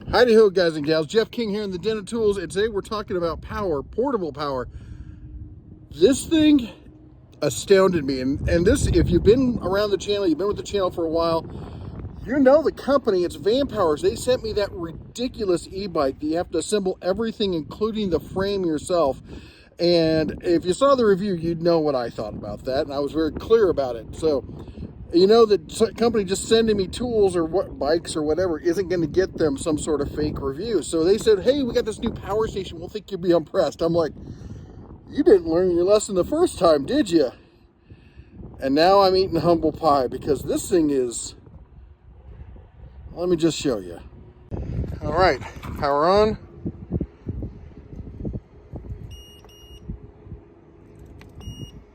Howdy ho, guys and gals. Jeff King here in the Den of Tools, and today we're talking about power, portable power. This thing astounded me, and this, if you've been around the channel, you've been with the channel for a while, you know the company, it's Vanpowers. They sent me that ridiculous e-bike that you have to assemble everything, including the frame yourself. And if you saw the review, you'd know what I thought about that, and I was very clear about it. So, you know, the company just sending me tools or what bikes or whatever isn't going to get them some sort of fake review. So they said, hey, we got this new power station. We'll think you'll be impressed. I'm like, you didn't learn your lesson the first time, did you? And now I'm eating humble pie because this thing is, let me just show you. All right, power on.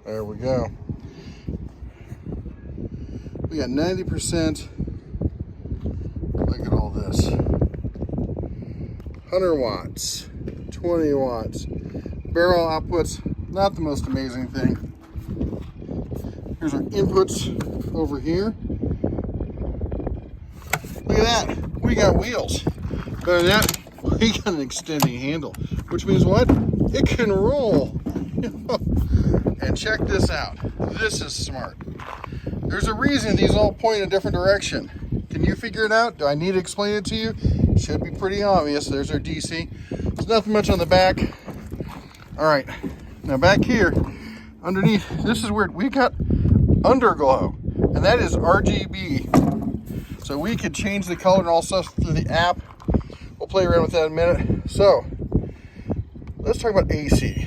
There we go. We got 90%. Look at all this. 100 watts, 20 watts. Barrel outputs, not the most amazing thing. Here's our inputs over here. Look at that. We got wheels. Better than that, we got an extending handle, which means what? It can roll. And check this out. This is smart. There's a reason these all point in a different direction. Can you figure it out? Do I need to explain it to you? Should be pretty obvious. There's our DC. There's nothing much on the back. All right, now back here, underneath, this is weird. We got underglow, and that is RGB. So we could change the color and all stuff through the app. We'll play around with that in a minute. So let's talk about AC.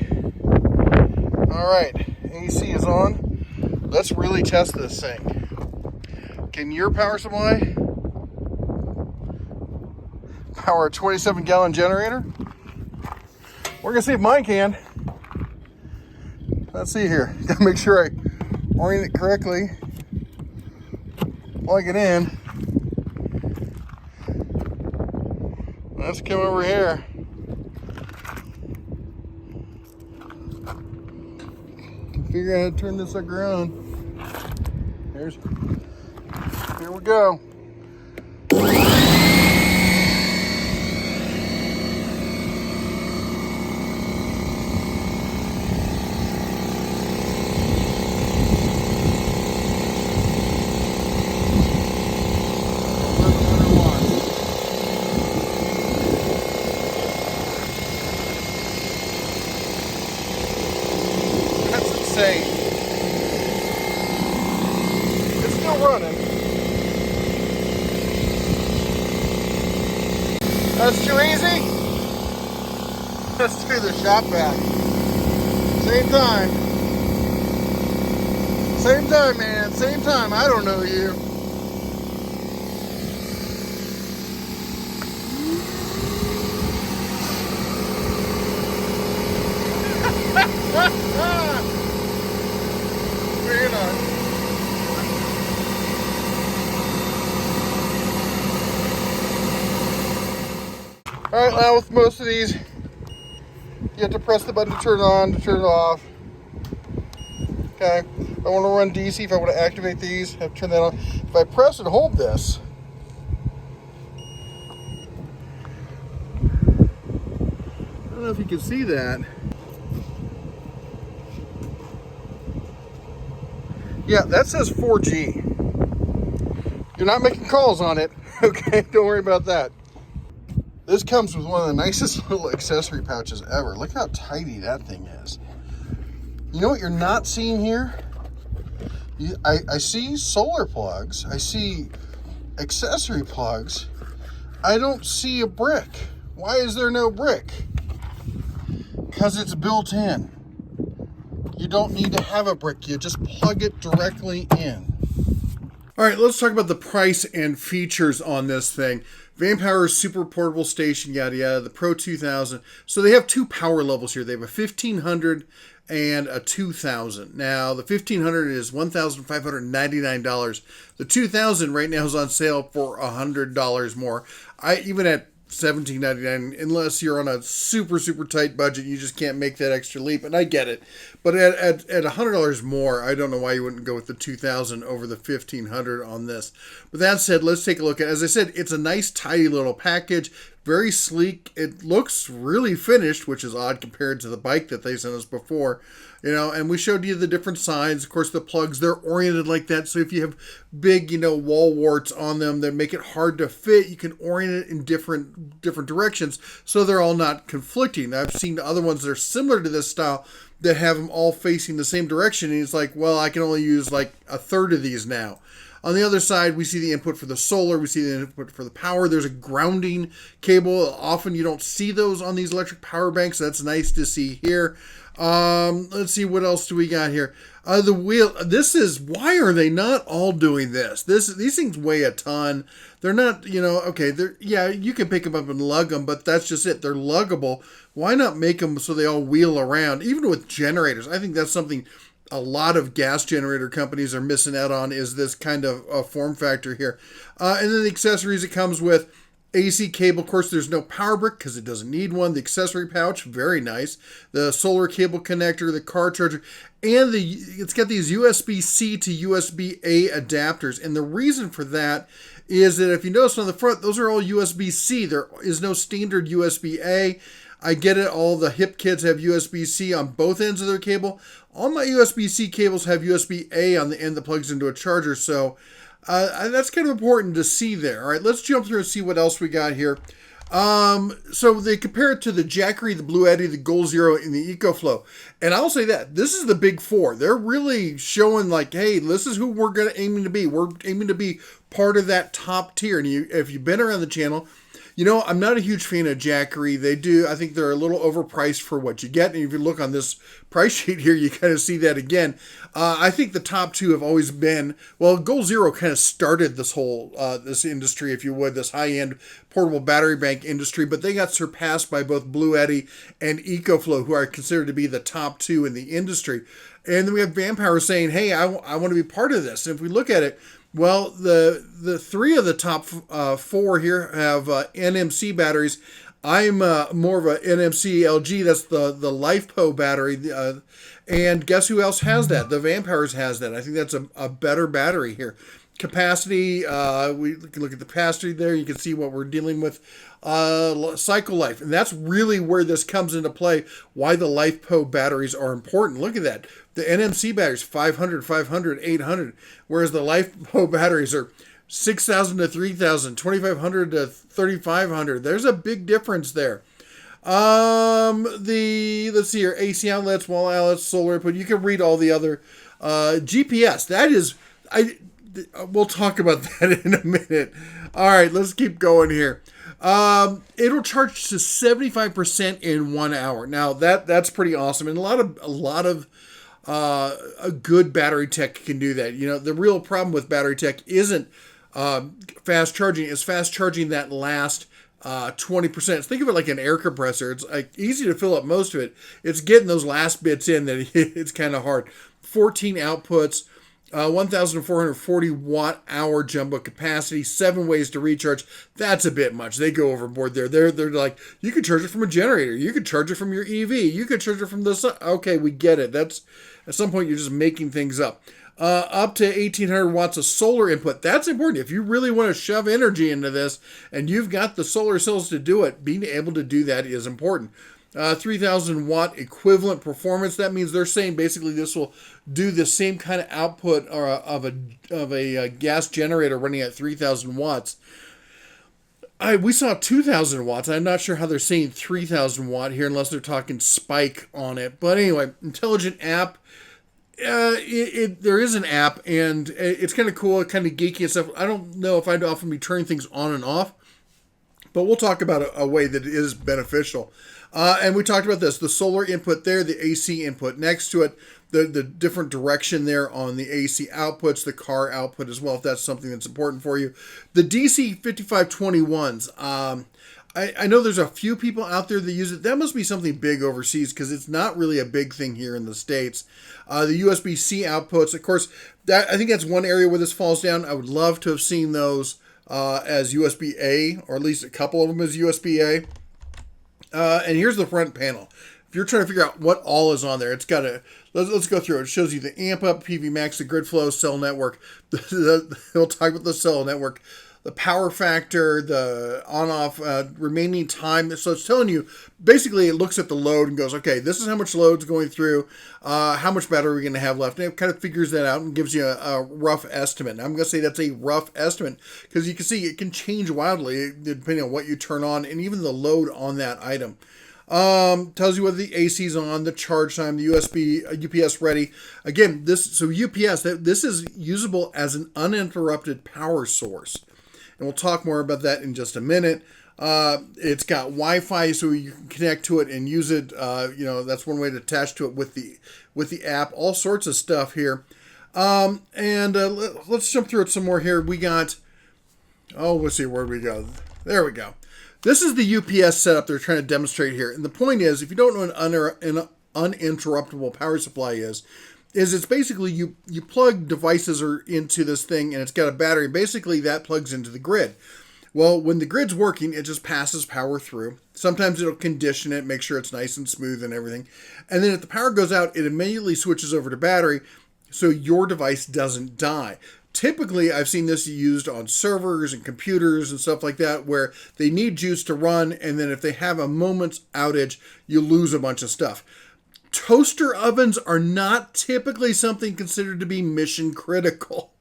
All right, AC is on. Let's really test this thing. Can your power supply power a 27-gallon generator? We're gonna see if mine can. Let's see here. Gotta make sure I orient it correctly. Plug it in. Let's come over here. Figure out how to turn this sucker on. Here we go. That's insane. It's still running. That's too easy. Let's do the shop vac. Same time. Same time, man. Same time. I don't know you. Very nice. All right, now with most of these, you have to press the button to turn it on, to turn it off. Okay, if I want to run DC, if I want to activate these, I have to turn that on. If I press and hold this, I don't know if you can see that. Yeah, that says 4G. You're not making calls on it, okay? Don't worry about that. This comes with one of the nicest little accessory pouches ever. Look how tidy that thing is. You know what you're not seeing here? I see solar plugs. I see accessory plugs. I don't see a brick. Why is there no brick? Because it's built in. You don't need to have a brick. You just plug it directly in. All right, let's talk about the price and features on this thing. Vanpowers super portable station, yada yada, the Pro 2000. So they have two power levels here. They have a 1500 and a 2000. Now the 1500 is $1,599. The 2000 right now is on sale for $100 more. Even at $17.99, unless you're on a super tight budget, you just can't make that extra leap, and I get it. But at $100 more, I don't know why you wouldn't go with the 2000 over the 1500 on this. But that said, let's take a look at, as I said, it's a nice tidy little package, Very sleek. It looks really finished, which is odd compared to the bike that they sent us before. And we showed you the different sides. Of course, the plugs, they're oriented like that. So if you have big, wall warts on them that make it hard to fit, you can orient it in different directions so they're all not conflicting. I've seen other ones that are similar to this style that have them all facing the same direction. And it's like, well, I can only use like a third of these now. On the other side, we see the input for the solar. We see the input for the power. There's a grounding cable. Often you don't see those on these electric power banks. That's nice to see here. Let's see, what else do we got here? The wheel. Why are they not all doing this? These things weigh a ton. They're not, okay, you can pick them up and lug them, but that's just it. They're luggable. Why not make them so they all wheel around? Even with generators, I think that's something a lot of gas generator companies are missing out on, is this kind of form factor here. And then the accessories it comes with: AC cable. Of course, there's no power brick because it doesn't need one. The accessory pouch, very nice. The solar cable connector, the car charger, and it's got these USB-C to USB-A adapters. And the reason for that is that if you notice on the front, those are all USB-C. There is no standard USB-A. I get it, all the hip kids have USB-C on both ends of their cable. All my USB-C cables have USB-A on the end that plugs into a charger, so that's kind of important to see there. All right, let's jump through and see what else we got here. So they compare it to the Jackery, the Blue Eddy, the Goal Zero, and the EcoFlow. And I'll say that this is the big four. They're really showing like, hey, this is who we're aiming to be. We're aiming to be part of that top tier. And if you've been around the channel, I'm not a huge fan of Jackery. I think they're a little overpriced for what you get. And if you look on this price sheet here, you kind of see that again. I think the top two have always been, well, Goal Zero kind of started this whole, this industry, if you would, this high-end portable battery bank industry, but they got surpassed by both Blue Eddy and EcoFlow, who are considered to be the top two in the industry. And then we have Vanpowers saying, hey, I want to be part of this. And if we look at it, well, the three of the top four here have NMC batteries. I'm more of a NMC LG. That's the LifePo battery. And guess who else has that? The Vanpowers has that. I think that's a better battery here. Capacity, we can look at the capacity there. You can see what we're dealing with. Cycle life. And that's really where this comes into play, why the LifePo batteries are important. Look at that. The NMC batteries, 500, 500, 800, whereas the LifePo batteries are 6,000 to 3,000, 2,500 to 3,500. There's a big difference there. Let's see here, AC outlets, wall outlets, solar input. You can read all the other GPS. That is, we'll talk about that in a minute. All right, let's keep going here. It'll charge to 75% in 1 hour. Now that's pretty awesome, and a lot of a good battery tech can do that. The real problem with battery tech isn't fast charging. It's fast charging that last 20%. Think of it like an air compressor. It's like easy to fill up most of it. It's getting those last bits in that it's kind of hard. 14 outputs. 1,440 watt hour jumbo capacity, 7 ways to recharge. That's a bit much. They go overboard there. They're like, you could charge it from a generator. You could charge it from your EV. You could charge it from the sun. Okay, we get it. That's at some point you're just making things up. Up to 1,800 watts of solar input. That's important. If you really want to shove energy into this and you've got the solar cells to do it, being able to do that is important. 3,000 watt equivalent performance. That means they're saying basically this will do the same kind of output of a gas generator running at 3,000 watts. We saw 2,000 watts. I'm not sure how they're saying 3,000 watt here unless they're talking spike on it. But anyway, intelligent app. There is an app, and it's kind of cool, kind of geeky and stuff. I don't know if I'd often be turning things on and off, but we'll talk about a way that is beneficial. And we talked about this, the solar input there, the AC input next to it, the different direction there on the AC outputs, the car output as well, if that's something that's important for you. The DC 5521s, I know there's a few people out there that use it. That must be something big overseas because it's not really a big thing here in the States. The USB-C outputs, of course, I think that's one area where this falls down. I would love to have seen those as USB-A, or at least a couple of them as USB-A. And here's the front panel. If you're trying to figure out what all is on there, it's got let's go through it. It shows you the amp up, PV Max, the grid flow, cell network. We'll talk about the cell network. power factor, the on-off remaining time. So it's telling you, basically it looks at the load and goes, okay, this is how much load's going through, how much battery we're going to have left. And it kind of figures that out and gives you a rough estimate. And I'm going to say that's a rough estimate because you can see it can change wildly depending on what you turn on and even the load on that item. Tells you whether the AC is on, the charge time, the USB, UPS ready. Again, UPS, this is usable as an uninterrupted power source. And we'll talk more about that in just a minute. It's got Wi-Fi, so you can connect to it and use it. That's one way to attach to it with the app. All sorts of stuff here. Let's jump through it some more here. We got, let's see, where we go. There we go. This is the UPS setup they're trying to demonstrate here. And the point is, if you don't know what an uninterruptible power supply is it's basically you plug devices into this thing and it's got a battery. Basically, that plugs into the grid. Well, when the grid's working, it just passes power through. Sometimes it'll condition it, make sure it's nice and smooth and everything. And then if the power goes out, it immediately switches over to battery so your device doesn't die. Typically, I've seen this used on servers and computers and stuff like that where they need juice to run, and then if they have a moment's outage, you lose a bunch of stuff. Toaster ovens are not typically something considered to be mission critical.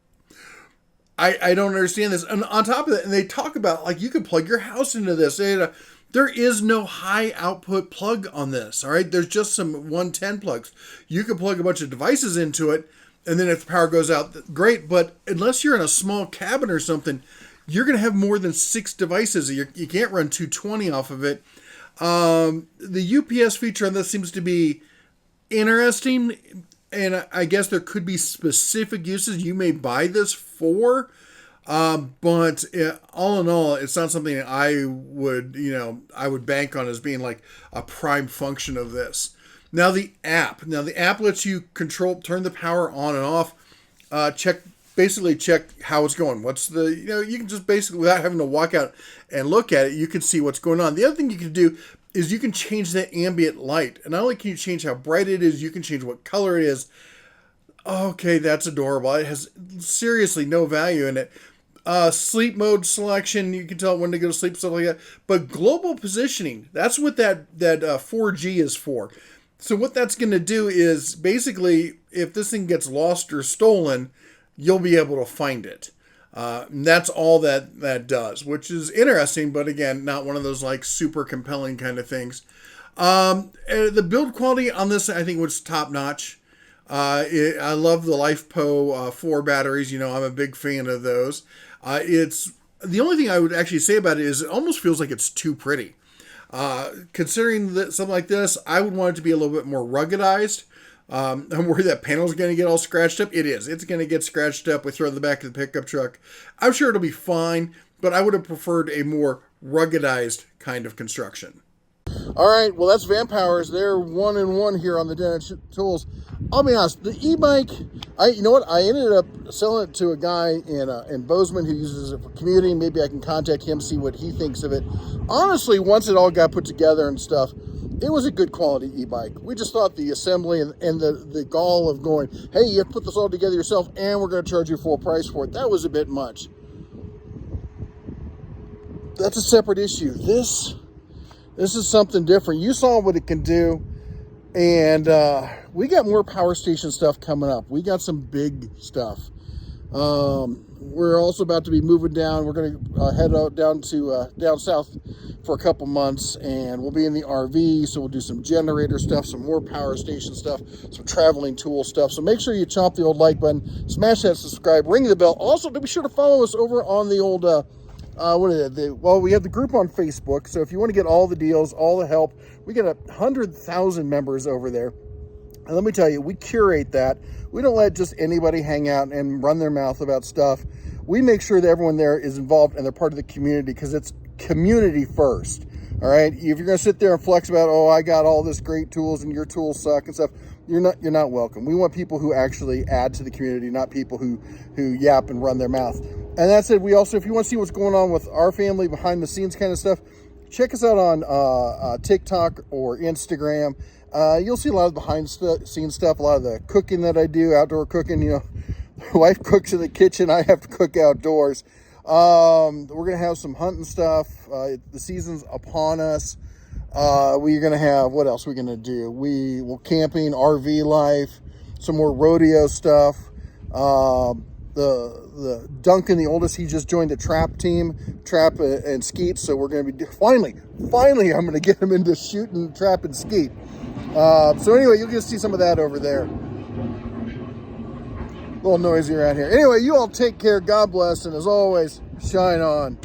I don't understand this. And on top of that, and they talk about, like, you could plug your house into this. There is no high output plug on this, all right? There's just some 110 plugs. You could plug a bunch of devices into it, and then if the power goes out, great. But unless you're in a small cabin or something, you're going to have more than 6 devices. You can't run 220 off of it. The UPS feature on this seems to be interesting. And I guess there could be specific uses you may buy this for. But all in all, it's not something I would bank on as being like a prime function of this. Now the app lets you turn the power on and off, check how it's going. You can just basically, without having to walk out and look at it, you can see what's going on. The other thing you can do is you can change the ambient light. And not only can you change how bright it is, you can change what color it is. Okay, that's adorable. It has seriously no value in it. Sleep mode selection, you can tell when to go to sleep, stuff like that. But global positioning, that's what that 4G is for. So what that's going to do is basically, if this thing gets lost or stolen, you'll be able to find it. And that's all that does, which is interesting, but again, not one of those like super compelling kind of things. The build quality on this, I think, was top notch. I love the LifePo 4 batteries. I'm a big fan of those. It's the only thing I would actually say about it is it almost feels like it's too pretty. Considering that something like this, I would want it to be a little bit more ruggedized. I'm worried that panel's going to get all scratched up. It is. It's going to get scratched up. We throw it in the back of the pickup truck. I'm sure it'll be fine, but I would have preferred a more ruggedized kind of construction. All right, well, that's Vanpowers. They're 1-in-1 here on the Den Tools. I'll be honest, the e-bike, I ended up selling it to a guy in Bozeman who uses it for commuting. Maybe I can contact him, see what he thinks of it. Honestly, once it all got put together and stuff, it was a good quality e-bike. We just thought the assembly and the gall of going, hey, you have to put this all together yourself and we're going to charge you full price for it, that was a bit much. That's a separate issue. This is something different. You saw what it can do, and we got more power station stuff coming up. We got some big stuff. We're also about to be moving down. We're going to head out down south for a couple months, and we'll be in the RV, so we'll do some generator stuff, some more power station stuff, some traveling tool stuff. So make sure you chomp the old like button, smash that subscribe, ring the bell. Also, be sure to follow us over on the old... we have the group on Facebook, so if you want to get all the deals, all the help, we got 100,000 members over there. And let me tell you, we curate that. We don't let just anybody hang out and run their mouth about stuff. We make sure that everyone there is involved and they're part of the community because it's community first. All right. If you're going to sit there and flex about, I got all this great tools and your tools suck and stuff, you're not welcome. We want people who actually add to the community, not people who yap and run their mouth. And that said, we also, if you want to see what's going on with our family behind the scenes kind of stuff, check us out on TikTok or Instagram. You'll see a lot of behind the scenes stuff, a lot of the cooking that I do, outdoor cooking. My wife cooks in the kitchen. I have to cook outdoors. We're gonna have some hunting stuff. The season's upon us. We're gonna have, what else we're gonna do? We will camping, RV life, some more rodeo stuff. The Duncan, the oldest, he just joined the trap team, trap and skeet. So we're gonna be finally, I'm gonna get him into shooting trap and skeet. So anyway, you'll get to see some of that over there. A little noisy around here. Anyway, you all take care. God bless, and as always, shine on.